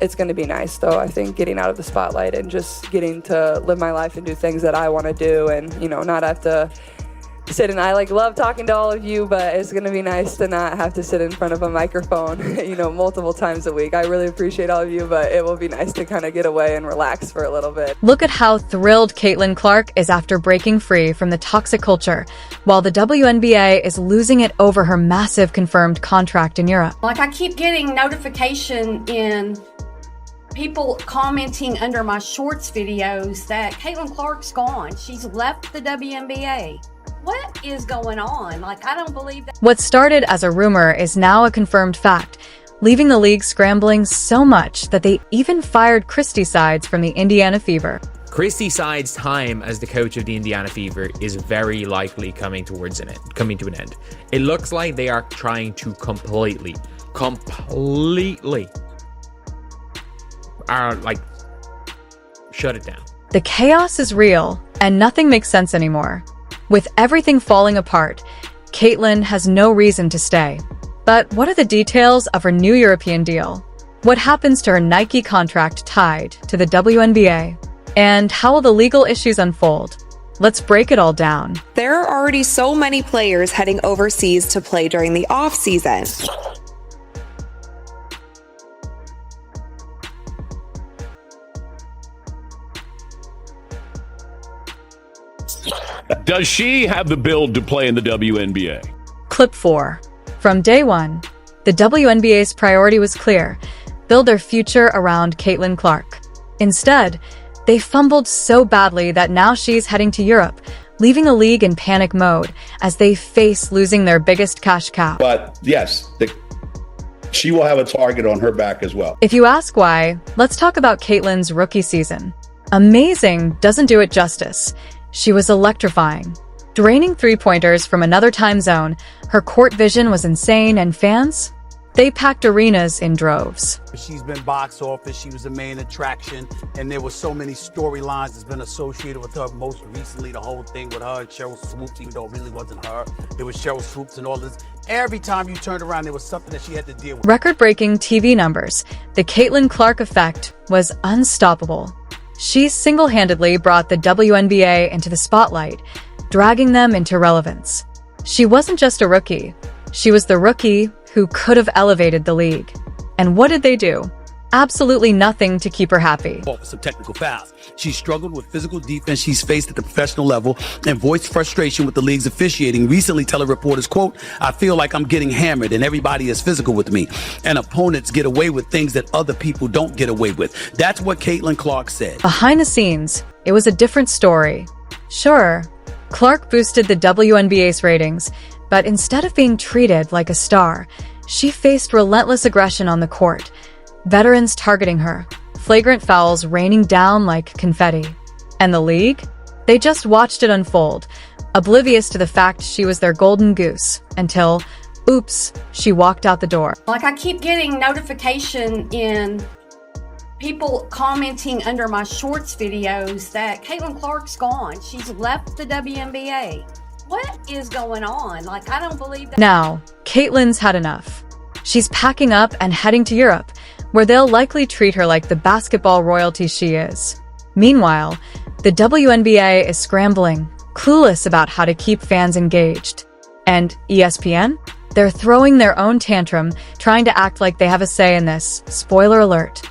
It's going to be nice, though. I think getting out of the spotlight and just getting to live my life and do things that I want to do, and not have to sit and I love talking to all of you, but it's going to be nice to not have to sit in front of a microphone, multiple times a week. I really appreciate all of you, but it will be nice to kind of get away and relax for a little bit. Look at how thrilled Caitlin Clark is after breaking free from the toxic culture, while the WNBA is losing it over her massive confirmed contract in Europe. I keep getting notification in people commenting under my shorts videos that Caitlin Clark's gone. She's left the WNBA. What is going on? I don't believe that. What started as a rumor is now a confirmed fact, leaving the league scrambling so much that they even fired Christy Sides from the Indiana Fever. Christy Sides' time as the coach of the Indiana Fever is very likely coming to an end. It looks like they are trying to completely shut it down. The chaos is real, and nothing makes sense anymore. With everything falling apart, Caitlin has no reason to stay. But what are the details of her new European deal? What happens to her Nike contract tied to the WNBA? And how will the legal issues unfold? Let's break it all down. There are already so many players heading overseas to play during the off-season. Does she have the build to play in the WNBA? Clip 4. From day one, the WNBA's priority was clear: build their future around Caitlin Clark. Instead, they fumbled so badly that now she's heading to Europe, leaving the league in panic mode as they face losing their biggest cash cow. But yes, she will have a target on her back as well. If you ask why, let's talk about Caitlin's rookie season. Amazing doesn't do it justice. She was electrifying. Draining three-pointers from another time zone, her court vision was insane, and fans? They packed arenas in droves. She's been box office, she was the main attraction, and there were so many storylines that's been associated with her. Most recently, the whole thing with her and Cheryl Swoops, even though it really wasn't her. It was Cheryl Swoops and all this. Every time you turned around, there was something that she had to deal with. Record-breaking TV numbers. The Caitlin Clark effect was unstoppable. She single-handedly brought the WNBA into the spotlight, dragging them into relevance. She wasn't just a rookie. She was the rookie who could have elevated the league. And what did they do? Absolutely nothing to keep her happy. Some technical fouls. She struggled with physical defense she's faced at the professional level and voiced frustration with the league's officiating, recently telling reporters, quote, "I feel like I'm getting hammered and everybody is physical with me, and opponents get away with things that other people don't get away with." That's what Caitlin Clark said. Behind the scenes, it was a different story. Sure, Clark boosted the WNBA's ratings, but instead of being treated like a star, she faced relentless aggression on the court. Veterans targeting her, flagrant fouls raining down like confetti. And the league? They just watched it unfold, oblivious to the fact she was their golden goose, until, oops, she walked out the door. I keep getting notification in people commenting under my shorts videos that Caitlin Clark's gone. She's left the WNBA. What is going on? I don't believe that. Now, Caitlin's had enough. She's packing up and heading to Europe, where they'll likely treat her like the basketball royalty she is. Meanwhile, the WNBA is scrambling, clueless about how to keep fans engaged. And ESPN? They're throwing their own tantrum, trying to act like they have a say in this. Spoiler alert,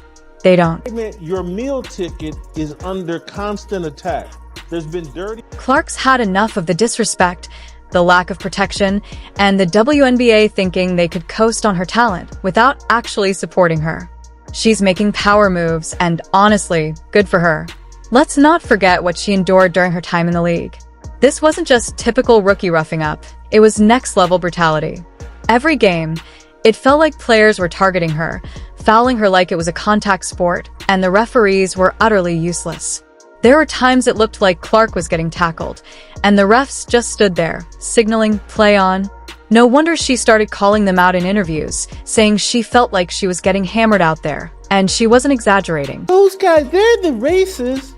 they don't. Your meal ticket is under constant attack. There's been dirty. Clark's had enough of the disrespect, the lack of protection, and the WNBA thinking they could coast on her talent without actually supporting her. She's making power moves, and honestly, good for her. Let's not forget what she endured during her time in the league. This wasn't just typical rookie roughing up, it was next-level brutality. Every game, it felt like players were targeting her, fouling her like it was a contact sport, and the referees were utterly useless. There were times it looked like Clark was getting tackled, and the refs just stood there, signaling play on. No wonder she started calling them out in interviews, saying she felt like she was getting hammered out there, and she wasn't exaggerating. Those guys, they're the racists,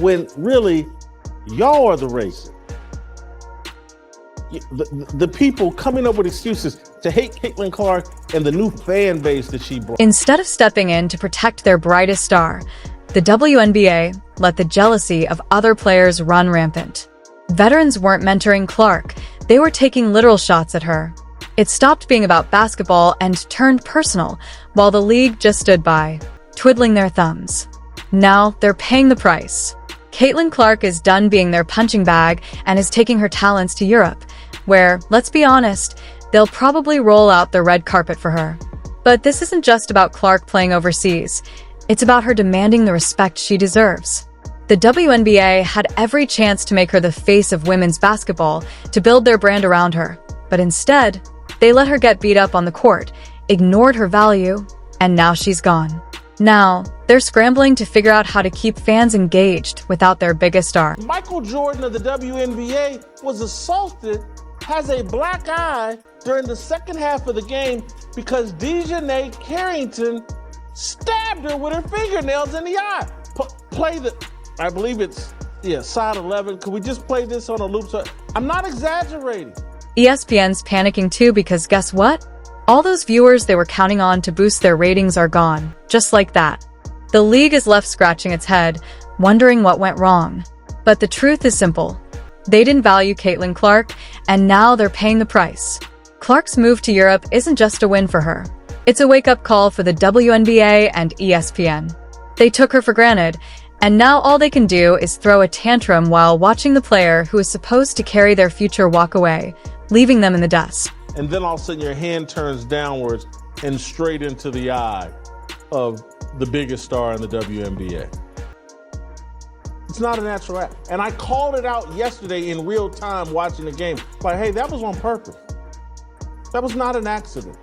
when really, y'all are the racists. the people coming up with excuses to hate Caitlin Clark and the new fan base that she brought. Instead of stepping in to protect their brightest star, the WNBA let the jealousy of other players run rampant. Veterans weren't mentoring Clark, they were taking literal shots at her. It stopped being about basketball and turned personal, while the league just stood by, twiddling their thumbs. Now they're paying the price. Caitlin Clark is done being their punching bag and is taking her talents to Europe, where, let's be honest, they'll probably roll out the red carpet for her. But this isn't just about Clark playing overseas. It's about her demanding the respect she deserves. The WNBA had every chance to make her the face of women's basketball, to build their brand around her. But instead, they let her get beat up on the court, ignored her value, and now she's gone. Now, they're scrambling to figure out how to keep fans engaged without their biggest star. Michael Jordan of the WNBA was assaulted, has a black eye during the second half of the game because Dejanay Carrington stabbed her with her fingernails in the eye. Play the, I believe it's, side 11. Could we just play this on a loop? I'm not exaggerating. ESPN's panicking too because guess what? All those viewers they were counting on to boost their ratings are gone, just like that. The league is left scratching its head, wondering what went wrong. But the truth is simple. They didn't value Caitlin Clark, and now they're paying the price. Clark's move to Europe isn't just a win for her. It's a wake-up call for the WNBA and ESPN. They took her for granted, and now all they can do is throw a tantrum while watching the player who is supposed to carry their future walk away, leaving them in the dust. And then all of a sudden your hand turns downwards and straight into the eye of the biggest star in the WNBA. It's not a natural act. And I called it out yesterday in real time watching the game. Like, hey, that was on purpose. That was not an accident.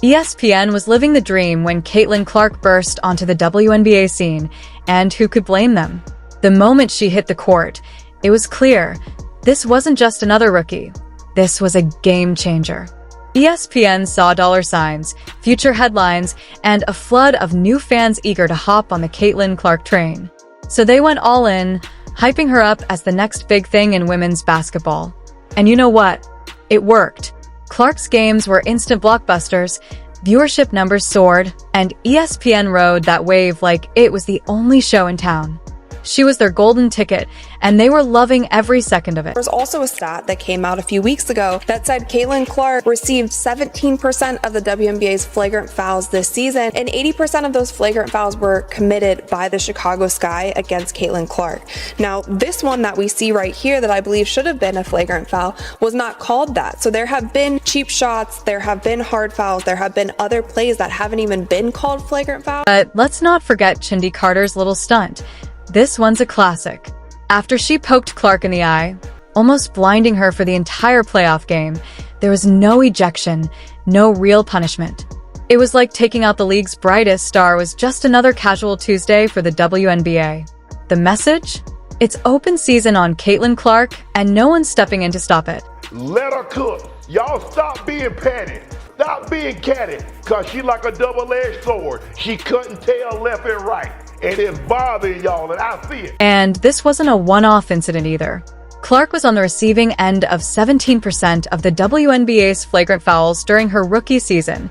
ESPN was living the dream when Caitlin Clark burst onto the WNBA scene, and who could blame them? The moment she hit the court, it was clear this wasn't just another rookie. This was a game changer. ESPN saw dollar signs, future headlines, and a flood of new fans eager to hop on the Caitlin Clark train. So they went all in, hyping her up as the next big thing in women's basketball. And you know what? It worked. Clark's games were instant blockbusters, viewership numbers soared, and ESPN rode that wave like it was the only show in town. She was their golden ticket, and they were loving every second of it. There's also a stat that came out a few weeks ago that said Caitlin Clark received 17% of the WNBA's flagrant fouls this season, and 80% of those flagrant fouls were committed by the Chicago Sky against Caitlin Clark. Now, this one that we see right here that I believe should have been a flagrant foul was not called that. So there have been cheap shots, there have been hard fouls, there have been other plays that haven't even been called flagrant fouls. But let's not forget Chindy Carter's little stunt. This one's a classic. After she poked Clark in the eye, almost blinding her for the entire playoff game, there was no ejection, no real punishment. It was like taking out the league's brightest star was just another casual Tuesday for the WNBA. The message? It's open season on Caitlin Clark, and no one's stepping in to stop it. Let her cook. Y'all stop being petty. Stop being catty, because she like a double-edged sword. She couldn't tell left and right. And it's bothering y'all, and I see it. And this wasn't a one-off incident either. Clark was on the receiving end of 17% of the WNBA's flagrant fouls during her rookie season.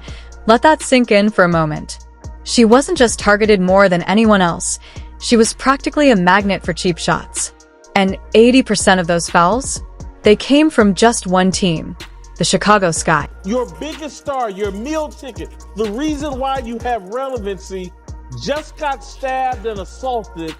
Let that sink in for a moment. She wasn't just targeted more than anyone else. She was practically a magnet for cheap shots. And 80% of those fouls? They came from just one team, the Chicago Sky. Your biggest star, your meal ticket, the reason why you have relevancy just got stabbed and assaulted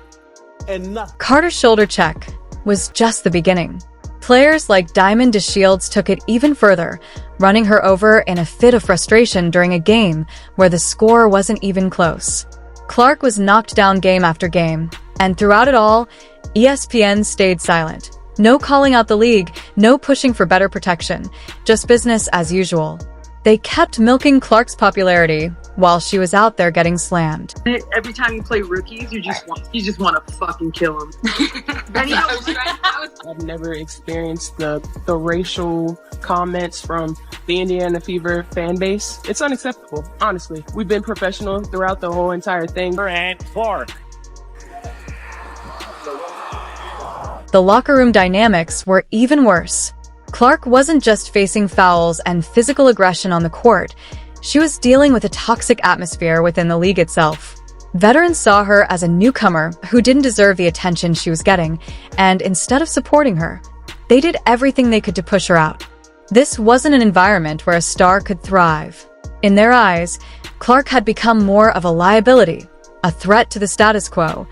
and nothing. Carter's shoulder check was just the beginning. Players like Diamond DeShields took it even further, running her over in a fit of frustration during a game where the score wasn't even close. Clark was knocked down game after game, and throughout it all, ESPN stayed silent. No calling out the league, no pushing for better protection, just business as usual. They kept milking Clark's popularity while she was out there getting slammed. Every time you play rookies, you just want to fucking kill them. I've never experienced the racial comments from the Indiana Fever fan base. It's unacceptable, honestly. We've been professional throughout the whole entire thing. And Clark. The locker room dynamics were even worse. Clark wasn't just facing fouls and physical aggression on the court, she was dealing with a toxic atmosphere within the league itself. Veterans saw her as a newcomer who didn't deserve the attention she was getting, and instead of supporting her, they did everything they could to push her out. This wasn't an environment where a star could thrive. In their eyes, Clark had become more of a liability, a threat to the status quo,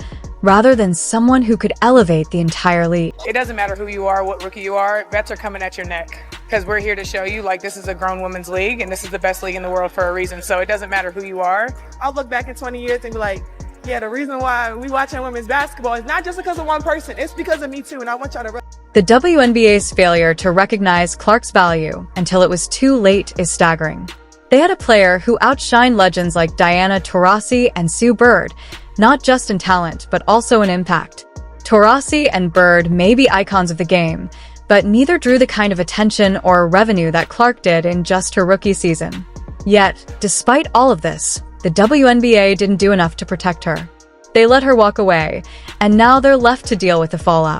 rather than someone who could elevate the entire league. It doesn't matter who you are, what rookie you are, vets are coming at your neck. Because we're here to show you, like, this is a grown women's league, and this is the best league in the world for a reason. So it doesn't matter who you are. I'll look back in 20 years and be like, yeah, the reason why we watching women's basketball is not just because of one person, it's because of me too, and I want y'all to... The WNBA's failure to recognize Clark's value until it was too late is staggering. They had a player who outshined legends like Diana Taurasi and Sue Bird, not just in talent, but also in impact. Taurasi and Bird may be icons of the game, but neither drew the kind of attention or revenue that Clark did in just her rookie season. Yet, despite all of this, the WNBA didn't do enough to protect her. They let her walk away, and now they're left to deal with the fallout.